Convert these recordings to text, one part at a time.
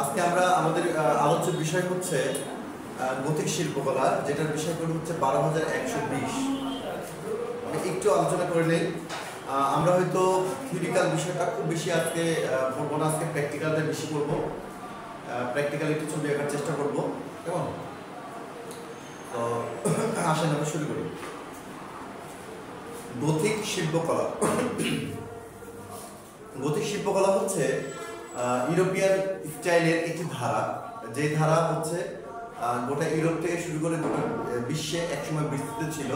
আজকে আমরা আমাদের আলোচ্য বিষয় হচ্ছে গতিক শিল্পকলা, যেটার বিষয়গুলো হচ্ছে 12,120। একটু আলোচনা করে নেই। আমরা হয়তো থিওরিক্যাল বিষয়টা খুব বেশি আজকে পড়বো না, আজকে প্র্যাকটিক্যালটা বেশি করবো। প্র্যাকটিক্যাল একটু ছবি আঁকার চেষ্টা করবো, কেমন? তো আসেন আমরা শুরু করি। গতিক শিল্পকলা। গতিক শিল্পকলা হচ্ছে ইউরোপিয়ান স্টাইলের একটি ধারা, যে ধারা হচ্ছে গোটা ইউরোপ থেকে শুরু করে গোটা বিশ্বে একসময় বিস্তৃত ছিল,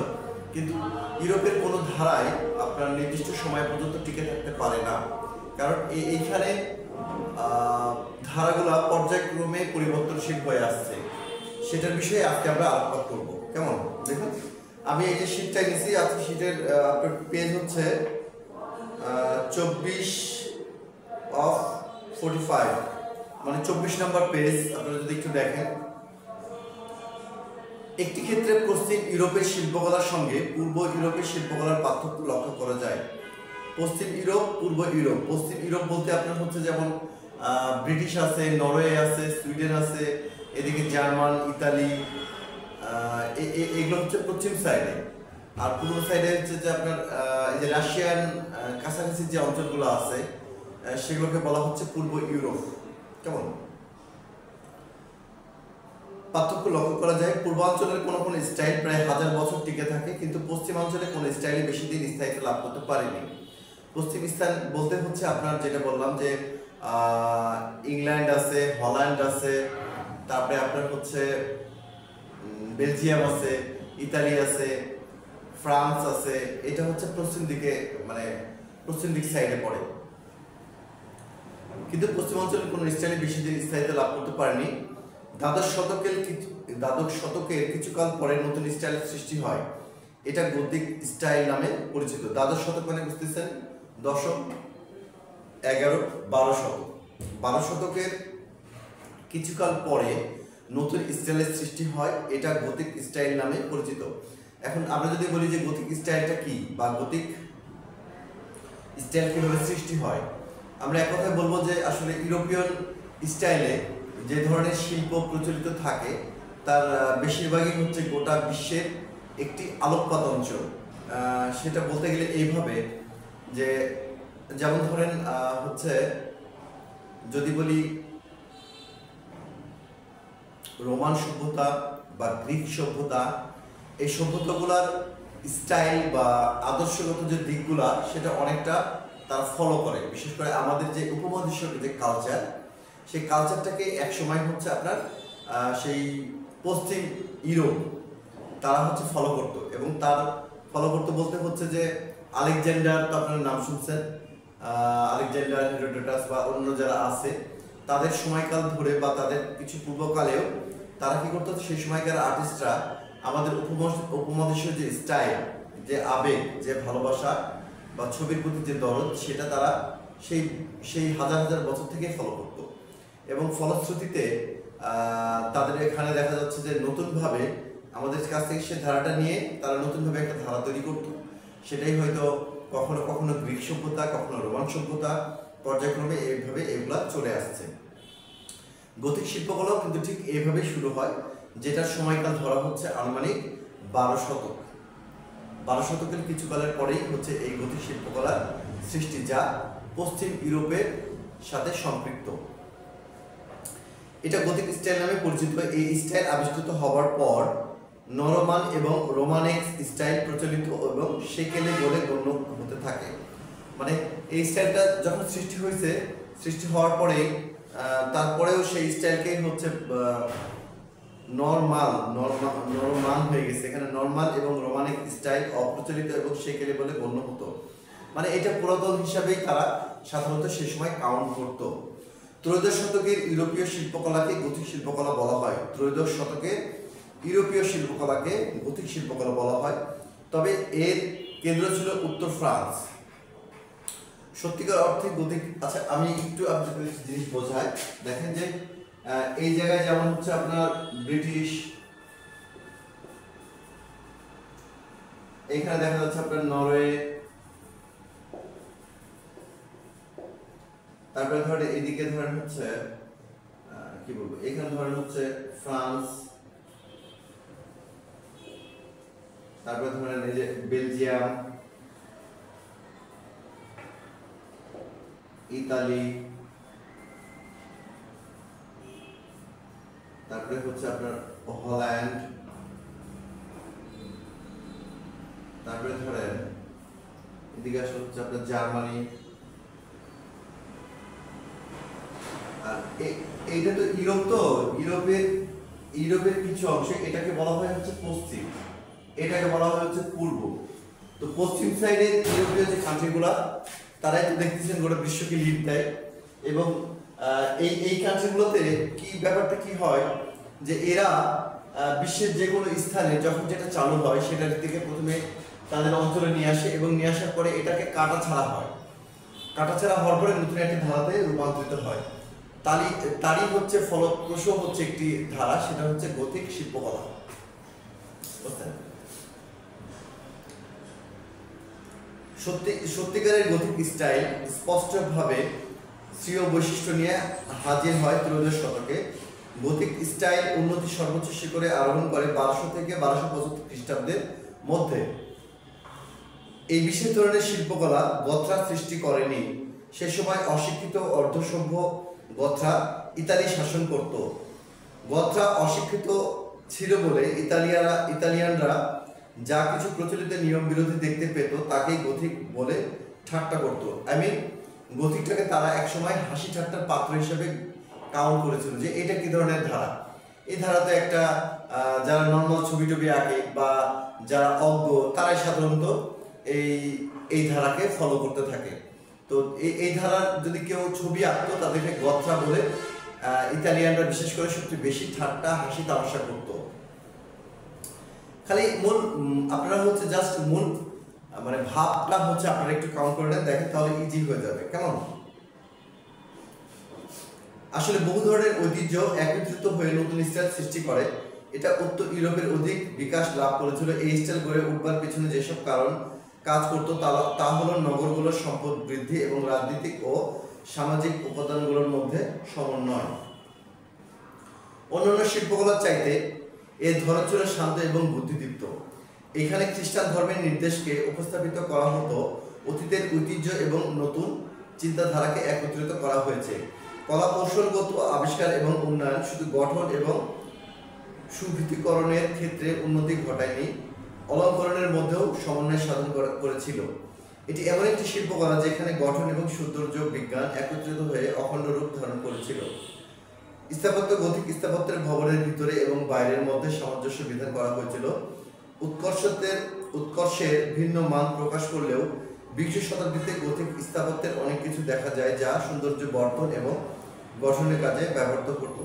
কিন্তু ইউরোপের কোনো ধারায় আপনার নির্দিষ্ট সময় পর্যন্ত টিকে থাকতে পারে না, কারণ এইখানে ধারাগুলা পর্যায়ক্রমে পরিবর্তনশীল হয়ে আসছে। সেটার বিষয়ে আজকে আমরা আলোচনা করবো, কেমন? দেখুন, আমি এই যে শীটটা নিয়েছি, আজকে শীটের আপনার পেজ হচ্ছে 24/45, মানে 24 নম্বর পেজ। আপনারা যদি একটু দেখেন, একটি ক্ষেত্রে পশ্চিম ইউরোপের শিল্পকলার সঙ্গে পূর্ব ইউরোপের শিল্পকলার পার্থক্য লক্ষ্য করা যায়। পশ্চিম ইউরোপ, পূর্ব ইউরোপ। পশ্চিম ইউরোপ বলতে আপনার হচ্ছে যেমন ব্রিটিশ আছে, নরওয়ে আছে, সুইডেন আছে, এদিকে জার্মান, ইতালি, এগুলো হচ্ছে পশ্চিম সাইডে। আর পূর্ব সাইডে হচ্ছে যে আপনার এই যে রাশিয়ান কাছাকাছি যে অঞ্চলগুলো আছে সেগুলোকে বলা হচ্ছে পূর্ব ইউরোপ, কেমন? পার্থক্য লক্ষ্য করা যায়। পূর্বাঞ্চলের কোনো কোনো স্টাইল প্রায় 1000 বছর টিকে থাকে, কিন্তু পশ্চিমাঞ্চলে কোনো স্টাইলে বেশি দিন স্থায়িত্ব লাভ করতে পারেনি। পশ্চিম স্টাইল বলতে হচ্ছে আপনার যেটা বললাম যে ইংল্যান্ড আছে, হল্যান্ড আছে, তারপরে আপনার হচ্ছে বেলজিয়াম আছে, ইতালি আছে, ফ্রান্স আছে। এটা হচ্ছে পশ্চিম দিকে, মানে পশ্চিম দিক সাইডে পড়ে, কিন্তু পশ্চিমাঞ্চলের কোনো স্টাইলে বেশি দিন স্থায়িত্ব লাভ করতে পারেনি। দ্বাদশ শতকের কিছুকাল পরে নতুন স্টাইলের সৃষ্টি হয়, এটা গতিক স্টাইল নামে পরিচিত। দ্বাদশ শতক মানে বুঝতেছেন, দশম, 11, 12 শতক। 12 শতকের কিছুকাল পরে নতুন স্টাইলের সৃষ্টি হয়, এটা গতিক স্টাইল নামে পরিচিত। এখন আমরা যদি বলি যে গতিক স্টাইলটা কি, বা গতিক স্টাইল কিভাবে সৃষ্টি হয়, আমরা এক কথায় বলবো যে আসলে ইউরোপিয়ান স্টাইলে যে ধরনের শিল্প প্রচলিত থাকে তার বেশিরভাগই হচ্ছে গোটা বিশ্বের একটি আলোকপাত অঞ্চল। সেটা বলতে গেলে এইভাবে যে, যেমন ধরেন হচ্ছে যদি বলি রোমান সভ্যতা বা গ্রিক সভ্যতা, এই সভ্যতাগুলার স্টাইল বা আদর্শগত যে দিকগুলা সেটা অনেকটা তারা ফলো করে। বিশেষ করে আমাদের যে উপমহাদেশীয় যে কালচার, সেই কালচারটাকে একসময় হচ্ছে আপনার সেই পশ্চিম ইউরোপ তারা হচ্ছে ফলো করতো, এবং তার ফলো করতে বলতে হচ্ছে যে আলেকজান্ডার, তো আপনার নাম শুনছেন, আলেকজান্ডার, হেরোডোটাস বা অন্য যারা আছে, তাদের সময়কাল ধরে বা তাদের কিছু পূর্বকালেও তারা কি করতো, সেই সময়কার আর্টিস্টরা আমাদের উপমহাদেশীয় যে স্টাইল, যে আবেগ, যে ভালোবাসা বা ছবির প্রতি যে দরদ, সেটা তারা সেই হাজার হাজার বছর থেকে ফলো করতো। এবং ফলশ্রুতিতে তাদের এখানে দেখা যাচ্ছে যে নতুনভাবে আমাদের কাছ থেকে সে ধারাটা নিয়ে তারা নতুনভাবে একটা ধারা তৈরি করতো। সেটাই হয়তো কখনো কখনো গ্রিক সভ্যতা, কখনো রোমান সভ্যতা, পর্যায়ক্রমে এইভাবে এগুলা চলে আসছে। গতিক শিল্পকলাও কিন্তু ঠিক এইভাবেই শুরু হয়, যেটার সময়কাল ধরা হচ্ছে আনুমানিক 12 শতক। 12 শতকের কিছুকালের পরেই হচ্ছে এই গতিক শিল্পকলার সৃষ্টি, যা পশ্চিম ইউরোপের সাথে সম্পৃক্ত। এটা গতিক স্টাইল নামে পরিচিত। এই স্টাইল আবিষ্কৃত হওয়ার পর নরমান এবং রোমানেক্স স্টাইল প্রচলিত এবং সেকেলে বলে গণ্য হতে থাকে। মানে এই স্টাইলটা যখন সৃষ্টি হওয়ার পরে তারপরেও সেই স্টাইলকেই হচ্ছে নরমান হয়ে গেছে। এখানে নরমাল এবং রোমানিক স্টাইল অপ্রচলিত এবং সেকেলে বলে গণ্য হতো। মানে এটা পুরাতন হিসাবেই তারা সাধারণত সেই সময় কাউন্ট করত। ত্রয়োদশ শতকের ইউরোপীয় শিল্পকলাকে গতিক শিল্পকলা বলা হয়। ত্রয়োদশ শতকের ইউরোপীয় শিল্পকলাকে গতিক শিল্পকলা বলা হয়, তবে এর কেন্দ্র ছিল উত্তর ফ্রান্স। সত্যিকার অর্থে গতিক, আচ্ছা আমি একটু আপনাদের জিনিস বোঝাই। দেখেন যে এই জায়গায় যেমন হচ্ছে আপনার ব্রিটিশ, এখানে দেখা যাচ্ছে আপনার নরওয়ে, তারপরে ধরেন এদিকে ধরেন হচ্ছে কি বলবো, এখানে ধরেন হচ্ছে ফ্রান্স, তারপরে ধরেন এই যে বেলজিয়াম, ইতালি, তারপরে হচ্ছে আপনার হল্যান্ড, তারপরে ধরেন এদিকে আসলে হচ্ছে আপনার জার্মানি। আর এইটা তো ইউরোপ, তো ইউরোপের কিছু অংশে এটাকে বলা হয় হচ্ছে পশ্চিম, এটাকে বলা হয় হচ্ছে পূর্ব। তো পশ্চিম সাইডের ইউরোপীয় যে কান্ট্রিগুলা, তারাই তো দেখতেছেন গোটা বিশ্বকে লিড দেয়। এবং এই কান্ট্রিগুলোতে কি ব্যাপারটা কি হয়, যে এরা বিশ্বের যে কোনো স্থানে যখন যেটা চালু হয় সেটার দিকে প্রথমে তাদের অঞ্চলে নিয়ে আসে, এবং নিয়ে আসার পরে এটাকে কাটা ছাড়া হয়। কাটা ছাড়া হওয়ার পরে নতুন একটি ধারাতে রূপান্তরিত হয়। তারই হচ্ছে ফলপ্রসূ হচ্ছে একটি ধারা, সেটা হচ্ছে গথিক শিল্পকলা। সত্যিকারের গথিক স্টাইল স্পষ্টভাবে স্বীয় বৈশিষ্ট্য নিয়ে হাজির হয় ত্রয়োদশ শতকে। গথিক স্টাইল উন্নতি সর্বোচ্চ শিখরে আরোহণ করে 1200 থেকে 1275 খ্রিস্টাব্দের মধ্যে। এই বিশেষ ধরনের শিল্পকলা গথরা সৃষ্টি করেনি। সে সময় অশিক্ষিত অর্ধসভ্য গথরা ইতালি শাসন করত। গথরা অশিক্ষিত ছিল বলে ইতালিয়ানরা যা কিছু প্রচলিত নিয়ম বিরোধী দেখতে পেত তাকেই গথিক বলে ঠাট্টা করত। গথিকটাকে তারা একসময় হাসি ঠাট্টার পাত্র হিসেবে কাউন্ট করেছিল, যে এটা কি ধরনের ধারা। এই ধারাতে একটা যারা নর্মাল ছবি টবি আঁকে বা যারা অজ্ঞ, তারাই সাধারণত এই ধারাকে ফলো করতে থাকে। তো এই ধারার যদি কেউ ছবি আঁকতো তাদেরকে গথরা বলে ইতালিয়ানরা বিশেষ করে সবচেয়ে বেশি ঠাট্টা হাসি তামাশা করতো। খালি মূল আপনারা হচ্ছে জাস্ট মূল মানে ভাবটা হচ্ছে আপনারা একটু কাউন্ট করে নেন, দেখেন তাহলে ইজি হয়ে যাবে। কেমন? আসলে বহু ধরনের ঐতিহ্য একত্রিত হয়ে নতুন স্টাইল সৃষ্টি করে। এটা উত্তর ইউরোপের অধিক বিকাশ লাভ করেছিল। এই স্টাইল গড়ে উঠবার পেছনে যেসব কারণ কাজ করতো তা হলো নগরগুলোর সম্পদ বৃদ্ধি এবং রাজনৈতিক ও সামাজিক উপাদানগুলোর মধ্যে সমন্বয়। অন্যান্য শিল্পকলার চাইতে এর ধরন ছিল শান্ত এবং বুদ্ধিদীপ্ত। এখানে খ্রিস্টান ধর্মের নির্দেশকে উপস্থাপিত করা হতো, অতীতের ঐতিহ্য এবং নতুন চিন্তাধারাকে একত্রিত করা হয়েছে। কলা কৌশলগত আবিষ্কার এবং উন্নয়ন শুধু গঠন এবং সুভীতিকরণের ক্ষেত্রে উন্নতি ঘটায়নি, অলঙ্করণের মধ্যেও সমন্বয় সাধন করেছিল। এটি এমন একটি শিল্পকলা যেখানে গঠন এবং সৌন্দর্য বিজ্ঞান একত্রিত হয়ে অখণ্ড রূপ ধারণ করেছিল। স্থাপত্য গথিক স্থাপত্যের ভবনের ভিতরে এবং বাইরের মধ্যে সামঞ্জস্য বিধান করা হয়েছিল। উৎকর্ষের ভিন্ন মান প্রকাশ করলেও 20 শতাব্দীতে গথিক স্থাপত্যের অনেক কিছু দেখা যায় যা সৌন্দর্য বর্ধন এবং গঠনের কাজে ব্যবহৃত হতো।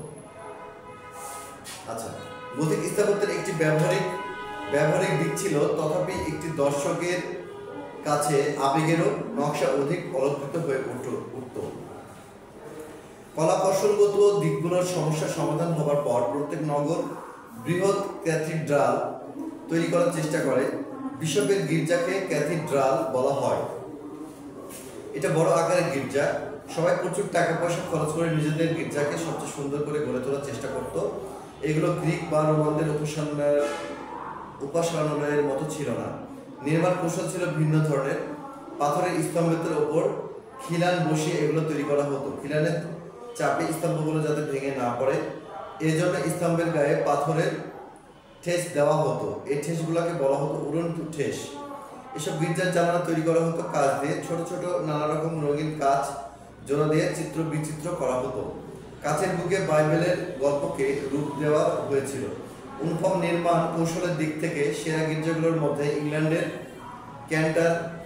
আচ্ছা, গথিক স্থাপত্যের একটি ব্যবহারিক দিক ছিল, তথাপি একটি দর্শকের কাছে আবেগেরও নকশা অধিক অলঙ্কৃত হয়ে উঠত। কলা কৌশলগত দিকগুলোর সমস্যার সমাধান হবার পর প্রত্যেক নগর বৃহৎ ক্যাথিড্রাল তৈরি করার চেষ্টা করে। বিশপের গির্জাকে ক্যাথিড্রাল বলা হয়। এটা বড় আকারের গির্জা। সবাই প্রচুর টাকা পয়সা খরচ করে নিজেদের গির্জাকে সবচেয়ে সুন্দর করে গড়ে তোলার চেষ্টা করত। এগুলো গ্রিক বা রোমানদের উপাসনালয়ের মতো ছিল না। নির্মাণ কৌশল ছিল ভিন্ন ধরনের। পাথরের স্তম্ভের ওপর খিলান বসিয়ে এগুলো তৈরি করা হতো। খিলানের চাপে স্তম্ভগুলো যাতে ভেঙে না পড়ে, এই জন্য স্তম্ভের গায়ে পাথরের ঠেস দেওয়া হতো। এই ঠেসগুলোকে বলা হতো উড়ন্ত ঠেস। এসব গির্জার জানালা তৈরি করা হতো কাঁচ দিয়ে। ছোট ছোট নানা রকম রঙিন কাঁচ জোড়া দিয়ে চিত্র বিচিত্র করা হতো। কাঁচের বুকে বাইবেলের গল্পকে রূপ দেওয়া হয়েছিল। অনুপম নির্মাণ কৌশলের দিক থেকে সেরা গির্জাগুলোর মধ্যে ইংল্যান্ডের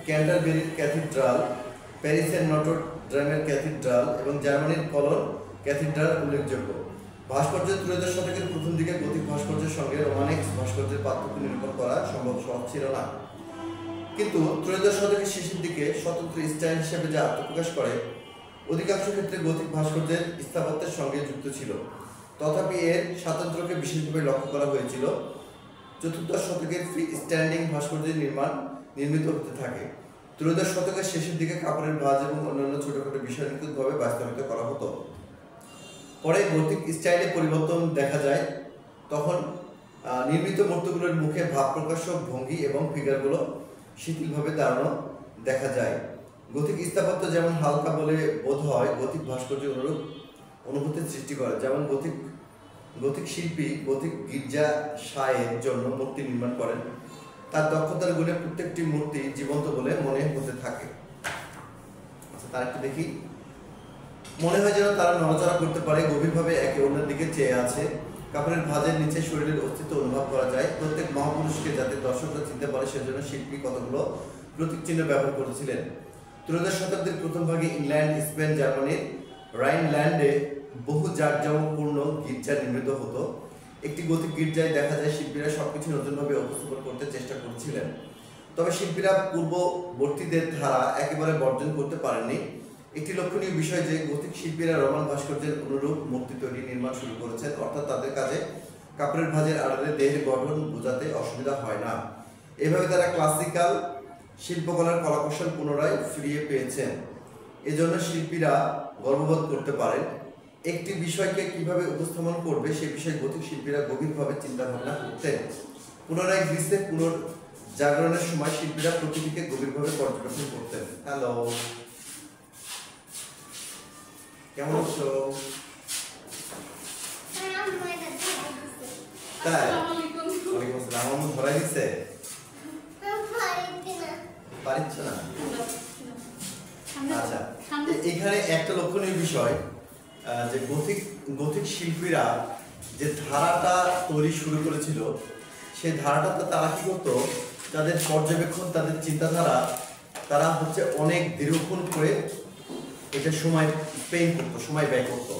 ক্যান্টারবেরির ক্যাথিড্রাল, প্যারিসের নটর ড্যামের ক্যাথিড্রাল এবং জার্মানির কলন ক্যাথিড্রাল উল্লেখযোগ্য। ভাস্কর্য ত্রয়োদশ শতকের প্রথম দিকে গথিক ভাস্কর্যের সঙ্গে রোমানিক ভাস্কর্যের পার্থক্য নিরূপণ করা সহজ ছিল না, কিন্তু ত্রয়োদশ শতকের শেষের দিকে স্বতন্ত্র স্টাইল হিসেবে যা আত্মপ্রকাশ করে অধিকাংশ ক্ষেত্রে গথিক ভাস্কর্যের স্থাপত্যের সঙ্গে যুক্ত ছিল। তথাপি এর স্বাতন্ত্র্যকে বিশেষভাবে লক্ষ্য করা হয়েছিল। চতুর্দশ শতকের ফ্রি স্ট্যান্ডিং ভাস্কর্যের নির্মিত হতে থাকে। ত্রয়োদশ শতকের শেষের দিকে কাপড়ের ভাঁজ এবং অন্যান্য ছোটখাটো বিষয় নিখুঁতভাবে বাস্তবায়িত করা হতো। পরে গথিক স্টাইলে পরিবর্তন দেখা যায়। তখন নির্মিত মূর্তিগুলোর মুখে ভাব প্রকাশক ভঙ্গি এবং ফিগারগুলো শিথিলভাবে দাঁড়ানো দেখা যায়। গথিক স্থাপত্য যেমন হালকা বলে বোধ হয়, গথিক ভাস্কর্য অনুরূপ অনুভূতির সৃষ্টি করে। যেমন গথিক শিল্পী গথিক গির্জাশায়ের জন্য মূর্তি নির্মাণ করেন, তার দক্ষতার গুণে প্রত্যেকটি মূর্তি জীবন্ত বলে মনে হতে থাকে। আচ্ছা, তার একটু দেখি। মনে হয় যেন তারা নড়াচড়া করতে পারে, গভীরভাবে একে অন্যের দিকে চেয়ে আছে। কাপড়ের ভাঁজের নিচে শরীরের অস্তিত্ব অনুভব করা যায়। প্রত্যেক মহাপুরুষকে যাতে দর্শকরা চিনতে পারে সেজন্য শিল্পী কতগুলো প্রতীক চিহ্ন ব্যবহার করেছিলেন। ত্রয়োদশ শতাব্দীর প্রথম ভাগে ইংল্যান্ড, স্পেন, জার্মানির রাইনল্যান্ডে বহু জাঁকজমকপূর্ণ গির্জা নির্মিত হতো। একটি গথিক গির্জায় দেখা যায় শিল্পীরা সবকিছু নতুনভাবে উপস্থাপন করতে চেষ্টা করছিলেন। তবে শিল্পীরা পূর্ববর্তীদের ধারা একেবারে বর্জন করতে পারেননি। একটি লক্ষণীয় বিষয় যে গথিক শিল্পীরা রোমান ভাস্কর্যের অনুরূপ মূর্তি তৈরি নির্মাণ শুরু করেছেন, অর্থাৎ তাদের কাজে কাপড়ের ভাঁজের আড়ালে দেহের গঠন বোঝাতে অসুবিধা হয় না। এভাবে তারা ক্লাসিক্যাল শিল্পকলার কলাকৌশল পুনরায় ফিরিয়ে পেয়েছেন। এজন্য শিল্পীরা গর্ববোধ করতে পারেন। একটি বিষয়কে কিভাবে উপস্থাপন করবে সে বিষয়ে গথিক শিল্পীরা গভীরভাবে চিন্তা ভাবনা করতেন। পুনরায় গ্রিসে পুনর্জাগরণের সময় শিল্পীরা প্রকৃতিকে গভীরভাবে পর্যবেক্ষণ করতেন। হ্যালো, কেমন আছো? তাই ওয়ালাইকুম আসসালাম। আমার ধরাই দিচ্ছে পারিচ্ছ না? আচ্ছা, এখানে একটা লক্ষণীয় বিষয় যে গথিক শিল্পীরা যে ধারাটা তৈরি শুরু করেছিল, সেই ধারাটাতে তারা কি করতো, তাদের পর্যবেক্ষণ, তাদের চিন্তাধারা, তারা হচ্ছে অনেক দীর্ঘক্ষণ করে এটা সময় স্পেন্ড করতো, সময় ব্যয় করতো।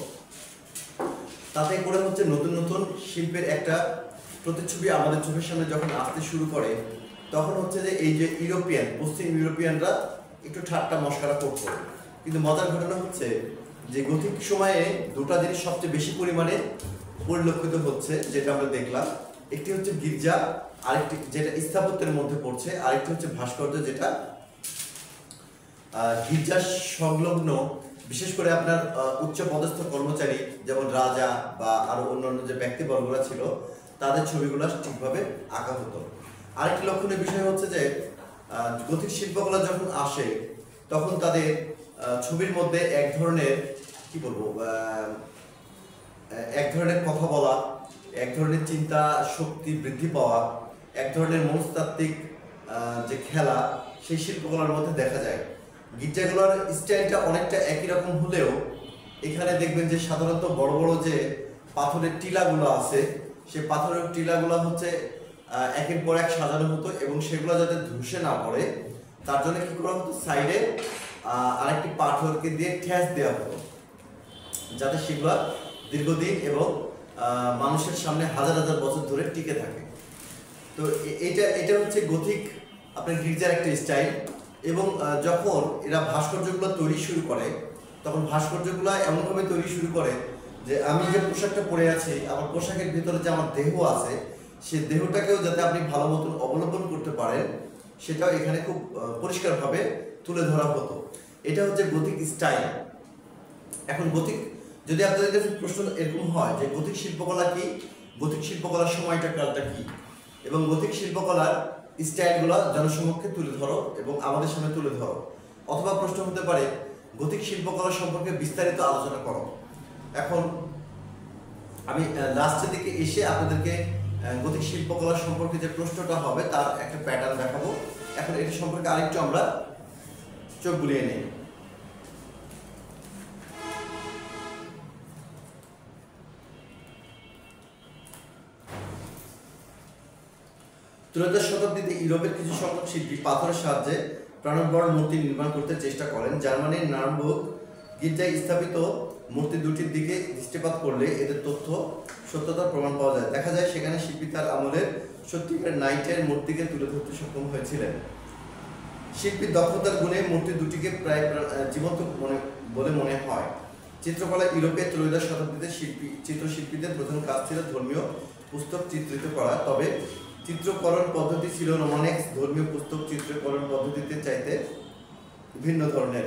তাতে করে হচ্ছে নতুন নতুন শিল্পের একটা প্রতিচ্ছবি আমাদের চোখের সামনে যখন আসতে শুরু করে, তখন হচ্ছে যে এই যে পশ্চিম ইউরোপিয়ানরা একটু ঠাট্টা মশকরা করতো। কিন্তু মজার ঘটনা হচ্ছে যে গথিক সময়ে দুটা জিনিস সবচেয়ে বেশি পরিমাণে পরিলক্ষিত হচ্ছে, যেটা আমরা দেখলাম। একটি হচ্ছে গির্জা, আরেকটি যেটা স্থাপত্যের মধ্যে পড়ছে, আরেকটি হচ্ছে ভাস্কর্য, যেটা গির্জা সংলগ্ন, বিশেষ করে আপনার উচ্চ পদস্থ কর্মচারী যেমন রাজা বা আরো অন্যান্য যে ব্যক্তিবর্গরা ছিল, তাদের ছবিগুলো ঠিকভাবে আঁকা হতো। আরেকটি লক্ষণীয় বিষয় হচ্ছে যে গথিক শিল্পকলা যখন আসে তখন তাদের ছবির মধ্যে এক ধরনের এক ধরনের কথা বলা, এক ধরনের চিন্তা শক্তি বৃদ্ধি পাওয়া, এক ধরনের মনস্তাত্ত্বিক যে খেলা, সেই শিল্পকলার মধ্যে দেখা যায়। গির্জাগুলোর স্টাইলটা অনেকটা একই রকম হলেও এখানে দেখবেন যে সাধারণত বড় বড় যে পাথরের টিলাগুলো আছে, সেই পাথরের টিলাগুলো হচ্ছে একের পর এক সাজানো হতো, এবং সেগুলো যাতে ধসে না পড়ে তার জন্য কি করা হতো, সাইডে আরেকটি পাথরকে দিয়ে ঠেস দেওয়া হতো, যাতে সেগুলো দীর্ঘদিন এবং মানুষের সামনে হাজার হাজার বছর ধরে টিকে থাকে। তো এটা হচ্ছে গথিক আপনার গির্জার একটা স্টাইল। এবং যখন এরা ভাস্কর্যগুলো তৈরি শুরু করে, তখন ভাস্কর্যগুলো এমনভাবে তৈরি শুরু করে যে আমি যে পোশাকটা পরে আছি, আমার পোশাকের ভিতরে যে আমার দেহ আছে, সেই দেহটাকেও যাতে আপনি ভালো মতন অবলম্বন করতে পারেন, সেটাও এখানে খুব পরিষ্কারভাবে তুলে ধরা হতো। এটা হচ্ছে গথিক স্টাইল। এখন গথিক, যদি আপনাদের কাছে প্রশ্ন এরকম হয় যে গথিক শিল্পকলা কি, গথিক শিল্পকলার সময়টা কালটা কি, এবং গথিক শিল্পকলার স্টাইলগুলো জনসমক্ষে তুলে ধরো এবং আমাদের সামনে তুলে ধরো, অথবা প্রশ্ন হতে পারে গথিক শিল্পকলা সম্পর্কে বিস্তারিত আলোচনা করো। এখন আমি লাস্টের দিকে এসে আপনাদেরকে গথিক শিল্পকলা সম্পর্কে যে প্রশ্নটা হবে তার একটা প্যাটার্ন দেখাবো। এখন এটি সম্পর্কে আরেকটু আমরা চোখ বুলিয়ে নিই। ত্রয়োদশ শতাব্দীতে ইউরোপের কিছু সংখ্যক শিল্পী পাথরের সাহায্যে প্রাণবণ মূর্তি নির্মাণ করতে চেষ্টা করেন। জার্মানির নার্নবুর্গ গির্জায় স্থাপিত মূর্তি দুটির দিকে দৃষ্টিপাত করলে এদের সত্যতার প্রমাণ পাওয়া যায়। দেখা যায় সেখানে শিল্পী তার আমলের সত্যিকার নাইটের মূর্তিকে তুলে ধরতে সক্ষম হয়েছিলেন। শিল্পীর দক্ষতার গুণে মূর্তি দুটিকে প্রায় জীবন্ত বলে মনে হয়। চিত্রকলা ইউরোপে ত্রয়োদশ শতাব্দীতে চিত্রশিল্পীদের প্রধান কাজ ছিল ধর্মীয় পুস্তক চিত্রিত করা। তবে চিত্রকরণ পদ্ধতি ছিল রোমানেক্স ধর্মীয় পুস্তক চিত্রকরণ পদ্ধতিতে চাইতে ভিন্ন ধরনের।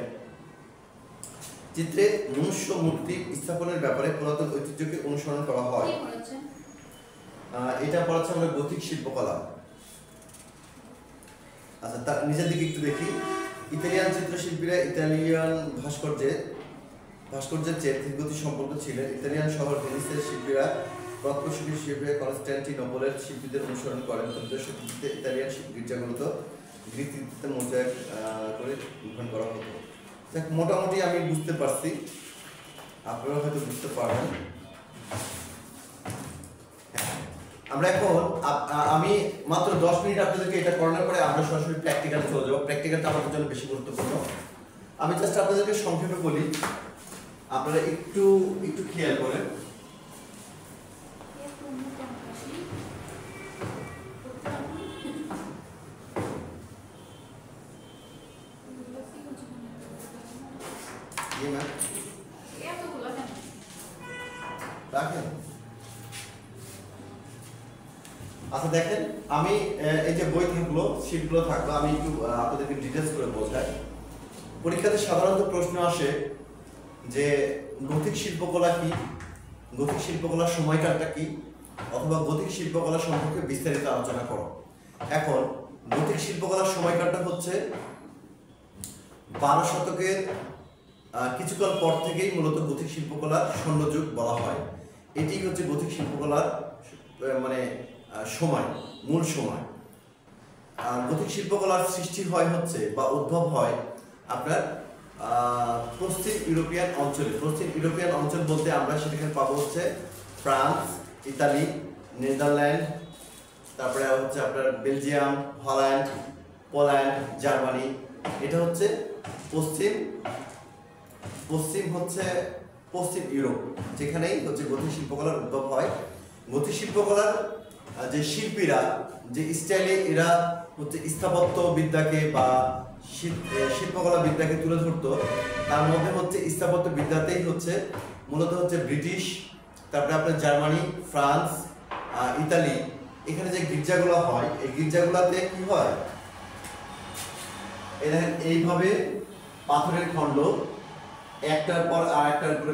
চিত্রে মনুষ্য মূর্তি স্থাপনের ব্যাপারে পুরাতন ঐতিহ্যকে অনুসরণ করা হয়। এটা পড়াচ্ছে আমরা গথিক শিল্পকলা। আচ্ছা, তার নিজের দিকে একটু দেখি। ইতালিয়ান চিত্রশিল্পীরা ইতালিয়ান ভাস্কর্যের চেয়ে ধীরগতি সম্পর্ক ছিলেন। ইতালিয়ান শহর ভেনিসের শিল্পীরা প্রত্যক্ষশিল্পী শিল্পীরা কনস্ট্যান্টিনোপলের শিল্পীদের অনুসরণ করেন। ত্রয়োদশ শতাব্দীতে ইতালিয়ান গির্জাগুলোতে গ্রিক রীতিতে মোজাইক করে নির্মাণ করা হতো। মোটামুটি আমি বুঝতে পারছি, আপনারা হয়তো বুঝতে পারবেন। আমরা এখন আমি মাত্র 10 মিনিট আপনাদেরকে এটা করানোর পরে আমরা সরাসরি প্র্যাকটিক্যালে চলে যাবো। প্র্যাকটিক্যালটা আমাদের জন্য বেশি গুরুত্বপূর্ণ। আমি জাস্ট আপনাদেরকে সংক্ষেপে বলি, আপনারা একটু একটু খেয়াল করেন। রাখেন। আচ্ছা দেখেন, আমি এই যে বই থাকলো, শীটগুলো থাকলো, আমি একটু আপনাদেরকে ডিটেলস করে বোঝাই। পরীক্ষাতে সাধারণত প্রশ্ন আসে যে গথিক শিল্পকলা কি, গথিক শিল্পকলার সময়কালটা কি, অথবা গথিক শিল্পকলা সম্পর্কে বিস্তারিত আলোচনা করো। এখন গথিক শিল্পকলার সময়কালটা হচ্ছে 12 শতকের কিছুকাল পর থেকেই মূলত গথিক শিল্পকলার স্বর্ণযুগ বলা হয়। এটি হচ্ছে গথিক শিল্পকলার মানে সময়, মূল সময়। গথিক শিল্পকলার সৃষ্টি হয় হচ্ছে বা উদ্ভব হয় আপনার পশ্চিম ইউরোপিয়ান অঞ্চলে। পশ্চিম ইউরোপিয়ান অঞ্চল বলতে আমরা সেখানে পাবো হচ্ছে ফ্রান্স, ইতালি, নেদারল্যান্ড, তারপরে হচ্ছে আপনার বেলজিয়াম, হল্যান্ড, পোল্যান্ড, জার্মানি। এটা হচ্ছে পশ্চিম ইউরোপ, যেখানেই হচ্ছে গথিক শিল্পকলার উদ্ভব হয়। গথিক শিল্পকলার যে শিল্পীরা যে স্টাইলে এরা হচ্ছে স্থাপত্য বিদ্যাকে বা শিল্পকলা বিদ্যাকে তুলে ধরতো, তার মধ্যে হচ্ছে স্থাপত্য বিদ্যাতেই হচ্ছে মূলত হচ্ছে ব্রিটিশ, তারপরে আপনার জার্মানি, ফ্রান্স, ইতালি, এখানে যে গির্জাগুলো হয়, এই গির্জাগুলোতে কি হয়, এইভাবে পাথরের খণ্ড একটার পর আরেকটার উপরে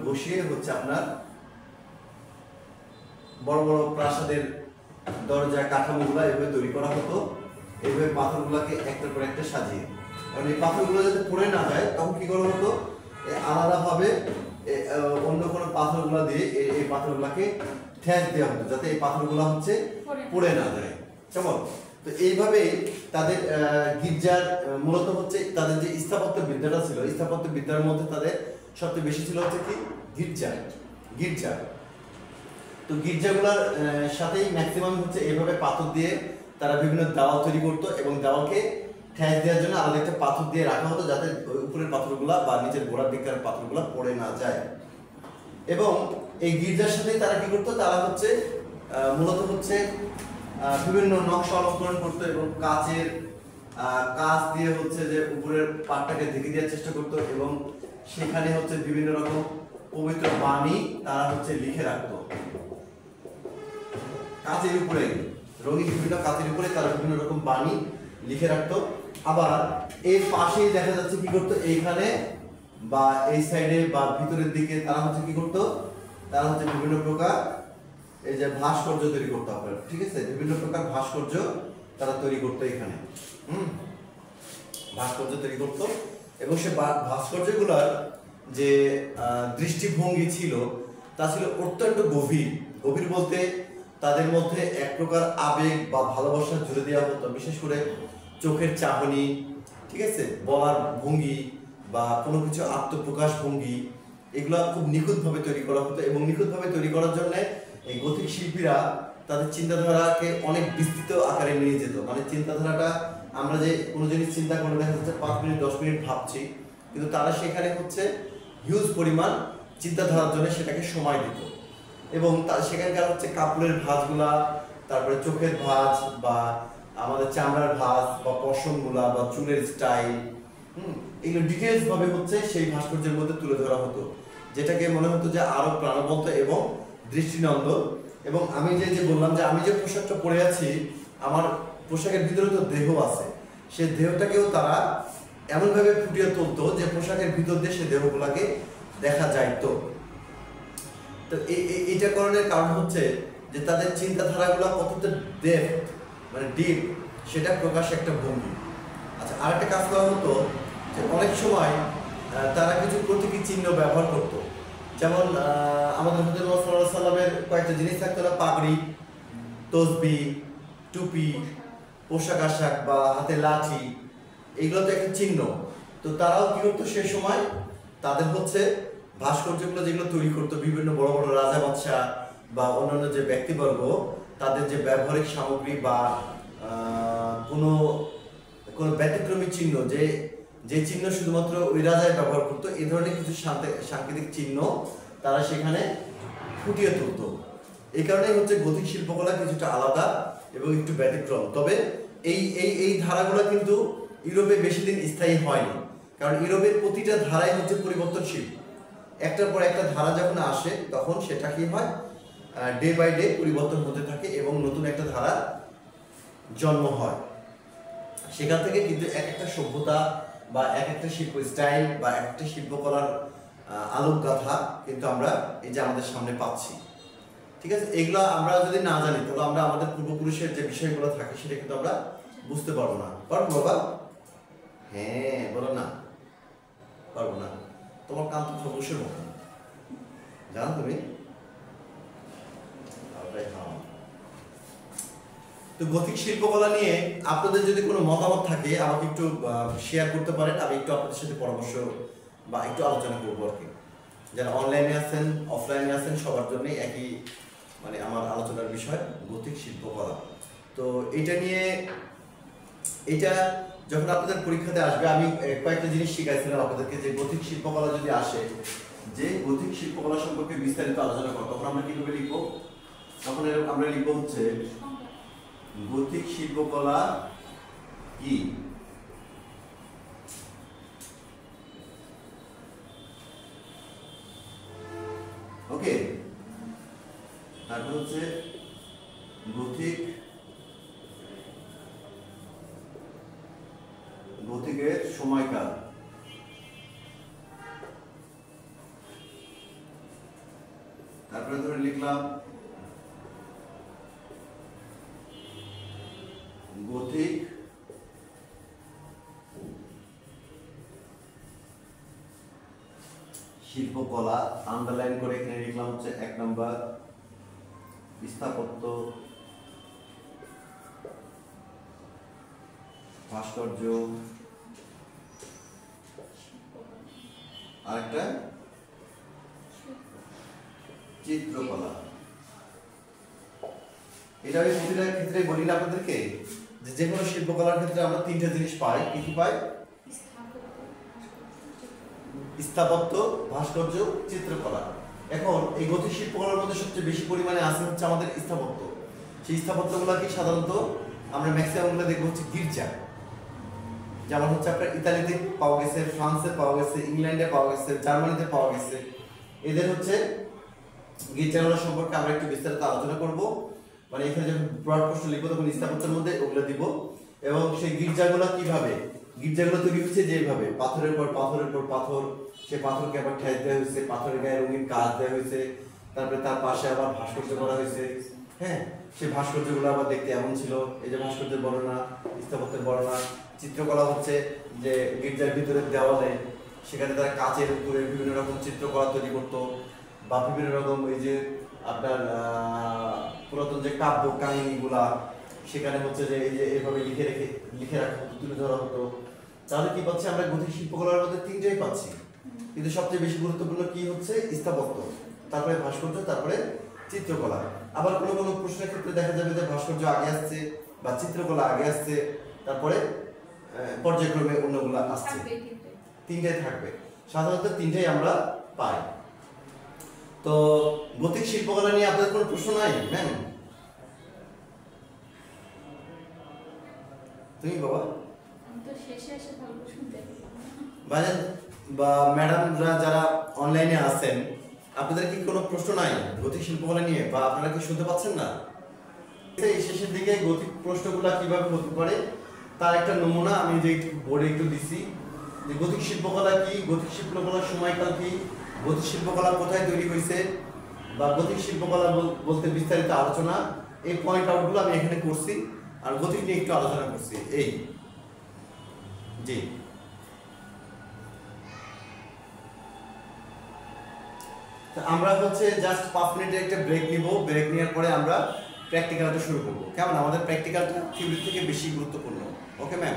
বসিয়ে হচ্ছে আপনার বড় বড় প্রাসাদের দরজা কাঠামোগুলো এভাবে তৈরি করা হতো। এইভাবে পাথরগুলোকে একটার পর একটা সাজিয়ে, কারণ এই পাথরগুলো যাতে পড়ে না যায় তখন কি করা হতো, আলাদাভাবে অন্য কোনো পাথরগুলো দিয়ে এই পাথরগুলোকে ঠেস দেওয়া হতো, যাতে এই পাথরগুলো হচ্ছে পড়ে না যায়। কেমন? তো এইভাবেই তাদের গির্জার মূলত হচ্ছে তাদের যে স্থাপত্য বিদ্যাটা ছিল, স্থাপত্য বিদ্যার মধ্যে তাদের সবচেয়ে বেশি ছিল হচ্ছে কি গির্জা। তো গির্জাগুলোর সাথেই ম্যাক্সিমাম হচ্ছে এইভাবে পাথর দিয়ে তারা বিভিন্ন দেওয়াল তৈরি করতো, এবং দেওয়ালকে ঠেস দেওয়ার জন্য আলাদা একটা পাথর দিয়ে রাখা হতো, যাতে উপরের পাথরগুলা বা নিচের গোড়ার দিককার পাথরগুলা পড়ে না যায়। এবং এই গির্জার সাথে তারা কি করতো, তারা হচ্ছে মূলত হচ্ছে বিভিন্ন নকশা অলঙ্করণ করতো, এবং কাঁচ দিয়ে হচ্ছে যে উপরের পাটটাকে ঢেকে দেওয়ার চেষ্টা করতো, এবং সেখানে হচ্ছে বিভিন্ন রকম পবিত্র বাণী তারা হচ্ছে লিখে রাখতো কাঁচের উপরে, রঙিন বিভিন্ন কাঁচের উপরে তারা বিভিন্ন রকম বাণী লিখে রাখতো। আবার এর পাশেই দেখা যাচ্ছে কি করতো, এইখানে বা এই সাইডে বা ভিতরের দিকে তারা হচ্ছে কি করতো, তারা হচ্ছে বিভিন্ন প্রকার এই যে ভাস্কর্য তৈরি করতে হবে, ঠিক আছে, বিভিন্ন প্রকার ভাস্কর্য তারা তৈরি করতো এখানে। ভাস্কর্য তৈরি করতো, এবং সে ভাস্কর্যগুলোর যে দৃষ্টিভঙ্গি ছিল তা ছিল অত্যন্ত গভীর বলতে তাদের মধ্যে এক প্রকার আবেগ বা ভালোবাসা জুড়ে দেওয়া হতো, বিশেষ করে চোখের চাহনি, ঠিক আছে, বলার ভঙ্গি বা কোনো কিছু আত্মপ্রকাশ ভঙ্গি, এগুলো খুব নিখুঁতভাবে তৈরি করা হতো। এবং নিখুঁতভাবে তৈরি করার জন্য এই গথিক শিল্পীরা তাদের চিন্তাধারাকে অনেক বিস্তৃত আকারে নিয়ে যেত। মানে চিন্তাধারাটা আমরা যে কোনো জিনিস চিন্তা করে দেখা যাচ্ছে 5 মিনিট 10 মিনিট ভাবছি, কিন্তু তারা সেখানে হচ্ছে হিউজ পরিমাণ চিন্তাধারার জন্য সেটাকে সময় দিত। এবং সেখানকার হচ্ছে কাপড়ের ভাঁজগুলা, তারপরে চোখের ভাঁজ বা আমাদের চামড়ার ভাঁজ বা পশমগুলা বা চুলের স্টাইল, এগুলো ডিটেলস ভাবে হচ্ছে সেই ভাস্কর্যের মধ্যে তুলে ধরা হতো, যেটাকে মনে হতো যে আরো প্রাণবন্ত এবং দৃষ্টিনন্দন। এবং আমি যে বললাম যে আমি যে পোশাকটা পরে আছি, আমার পোশাকের ভিতরে তো দেহ আছে, সেই দেহটাকেও তারা এমনভাবে ফুটিয়ে তুলতো যে পোশাকের ভিতর দিয়ে সে দেহগুলাকে দেখা যাইতো। তো এইটা কারণের কারণ হচ্ছে যে তাদের চিন্তাধারাগুলো কতটা ডেপথ মানে ডিপ সেটা প্রকাশ একটা ভঙ্গি। আচ্ছা, আরেকটা কাজ করা হতো যে অনেক সময় তারা কিছু প্রতীকী চিহ্ন ব্যবহার করতো। যেমন আমাদের হুজুর সাল্লাল্লাহু আলাইহি সাল্লামের কয়েকটা জিনিস থাকতো না, পাগড়ি, তসবি, টুপি, পোশাক আশাক বা হাতে লাঠি, এইগুলো তো একটা চিহ্ন। তো তারাও কি করতো সে সময় তাদের হচ্ছে ভাস্কর্যগুলো যেগুলো তৈরি করতো বিভিন্ন বড় বড় রাজা বাদশাহ বা অন্যান্য যে ব্যক্তিবর্গ, তাদের যে ব্যবহারিক সামগ্রী বা কোনো কোনো ব্যতিক্রমী চিহ্ন যে চিহ্ন শুধুমাত্র ওই রাজায় ব্যবহার করতো, এই ধরনের কিছু সাংকেতিক চিহ্ন তারা সেখানে ফুটিয়ে তুলতো। এই কারণেই হচ্ছে গথিক শিল্পকলা কিছুটা আলাদা এবং একটু ব্যতিক্রম। তবে এই এই এই ধারাগুলো কিন্তু ইউরোপে বেশি দিন স্থায়ী হয়নি, কারণ ইউরোপের প্রতিটা ধারাই হচ্ছে পরিবর্তনশীল। একটার পর একটা ধারা যখন আসে তখন সেটা কি হয়, ডে বাই ডে পরিবর্তন হতে থাকে এবং নতুন একটা ধারা জন্ম হয়। সেখান থেকে কিন্তু এক একটা সভ্যতা বা এক একটা শিল্প স্টাইল বা এক একটা শিল্পকলার আলোকগাথা কিন্তু আমরা এই যে আমাদের সামনে পাচ্ছি। ঠিক আছে, এগুলো আমরা যদি না জানি তাহলে আমরা আমাদের পূর্বপুরুষের যে বিষয়গুলো থাকে সেটা কিন্তু আমরা বুঝতে পারবো না। পারবো বাবা? হ্যাঁ বলো না, পারবো না। তোমার কান তো খরগোশের মতো, জানো তুমি? তো গথিক শিল্পকলা নিয়ে আপনাদের যদি কোনো মতামত থাকে আমাকে একটু শেয়ার করতে পারেন, আমি একটু আপনাদের সাথে পরামর্শ বা একটু আলোচনা করবো আর কি। যারা অনলাইনে আছেন অফলাইনে আছেন সবার জন্যই একই মানে আমার আলোচনার বিষয় গথিক শিল্পকলা। তো এটা নিয়ে এটা যখন আপনাদের পরীক্ষাতে আসবে আমি কয়েকটা জিনিস শিখাইছিলাম আপনাদেরকে, যে গথিক শিল্পকলা যদি আসে, যে গথিক শিল্পকলা সম্পর্কে বিস্তারিত আলোচনা করো, তখন আমরা কিভাবে লিখবো? তখন আমরা লিখবো হচ্ছে গথিক শিল্পকলা কি। ওকে, তারপর হচ্ছে গথিকের সময়কাল, তারপরে ধরে লিখলাম গথিক শিল্পকলা, আন্ডারলাইন করে এখানে লিখলাম হচ্ছে 1 নম্বর স্থাপত্য, ভাস্কর্য, আরেকটা চিত্রকলা। এটা আমি প্রতিটা ক্ষেত্রে বলি না আপনাদেরকে যে কোনো শিল্পকলার ক্ষেত্রে আমরা তিনটা জিনিস পাই। কি কি পাই? স্থাপত্য, ভাস্কর্য, চিত্রকলা। এখন এই গথিক শিল্পকলার মধ্যে সবচেয়ে বেশি পরিমাণে আছে হচ্ছে আমাদের স্থাপত্য। সেই স্থাপত্যগুলো কি সাধারণত আমরা ম্যাক্সিমামগুলো দেখবো হচ্ছে গির্জা, যেমন হচ্ছে আপনার ইতালিতে পাওয়া গেছে, ফ্রান্সে পাওয়া গেছে, ইংল্যান্ডে পাওয়া গেছে, জার্মানিতে পাওয়া গেছে। এদের হচ্ছে গির্জাগুলো সম্পর্কে আমরা একটু বিস্তারিত আলোচনা করব। মানে এখানে যখন ব্রড প্রশ্ন লিখবো তখন স্থাপত্যের মধ্যে ওগুলো দিব। এবং সেই গির্জাগুলো কিভাবে, গির্জাগুলো তৈরি হচ্ছে যেভাবে পাথরের পর পাথর, সে পাথরকে আবার ঠেস দেওয়া হয়েছে, পাথরের গায়ে রঙিন কাজ দেওয়া হয়েছে, তারপরে তার পাশে আবার ভাস্কর্য করা হয়েছে। হ্যাঁ, সেই ভাস্কর্যগুলো আবার দেখতে এমন ছিল। এই যে ভাস্কর্যের বর্ণনা, স্থাপত্যের বর্ণনা। চিত্রকলা হচ্ছে যে গির্জার ভিতরের দেওয়ালে সেখানে তারা কাচের উপরে বিভিন্ন রকম চিত্রকলা তৈরি করতো, বা বিভিন্ন রকম এই যে আপনার পুরাতন যে কাব্য কাহিনীগুলা সেখানে হচ্ছে যে এই যে এভাবে লিখে রাখা হতো, তুলে ধরা হতো। তাহলে কি পাচ্ছি আমরা গথিক শিল্পকলার মধ্যে তিনটাই পাচ্ছি, কিন্তু সবচেয়ে বেশি গুরুত্বপূর্ণ কি হচ্ছে স্থাপত্য, তারপরে ভাস্কর্য, তারপরে চিত্রকলা। আবার কোনো কোনো প্রশ্নের ক্ষেত্রে দেখা যাবে যে ভাস্কর্য আগে আসছে বা চিত্রকলা আগে আসছে, তারপরে পর্যায়ক্রমে অন্যগুলো আসছে। তিনটাই থাকবে, সাধারণত তিনটাই আমরা পাই। তো গথিক শিল্পকলা নিয়ে আপনাদের কোনো প্রশ্ন নাই? ম্যাম তুমি বাবা ভাইজান বা ম্যাডামরা যারা অনলাইনে আছেন, আপনাদের কি কোনো প্রশ্ন নাই গথিক শিল্পকলা নিয়ে, বা আপনারা কি শুনতে পাচ্ছেন না? এই শেষের দিকে গথিক প্রশ্নগুলো কিভাবে হতে পারে তার একটা নমুনা আমি যে বোর্ডে একটু দিছি, যে গতিক শিল্পকলা কি, গতিক শিল্পকলার সময়কাল কি, গতিক শিল্পকলা কোথায় তৈরি হয়েছে, বা গতিক শিল্পকলা বলতে বিস্তারিত আলোচনা, এই পয়েন্ট আউটগুলো আমি এখানে করছি। আর গতিক নিয়ে একটু আলোচনা করছি এই। জি আমরা হচ্ছে জাস্ট 5 মিনিটের একটা ব্রেক নিব। ব্রেক নেওয়ার পরে আমরা প্র্যাকটিক্যালটা শুরু করব। কেমন? আমাদের প্র্যাকটিক্যালটা থিওরি থেকে বেশি গুরুত্বপূর্ণ। Okay ma'am?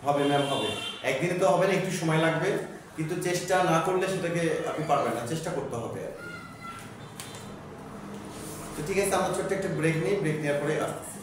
হবে ম্যাম, হবে। একদিনে তো হবে না, একটু সময় লাগবে, কিন্তু চেষ্টা না করলে সেটাকে আপনি পারবেন না, চেষ্টা করতে হবে আর কি। তো ঠিক আছে, আমরা ছোট্ট একটা ব্রেক নিই, ব্রেক নেওয়ার পরে আসছি।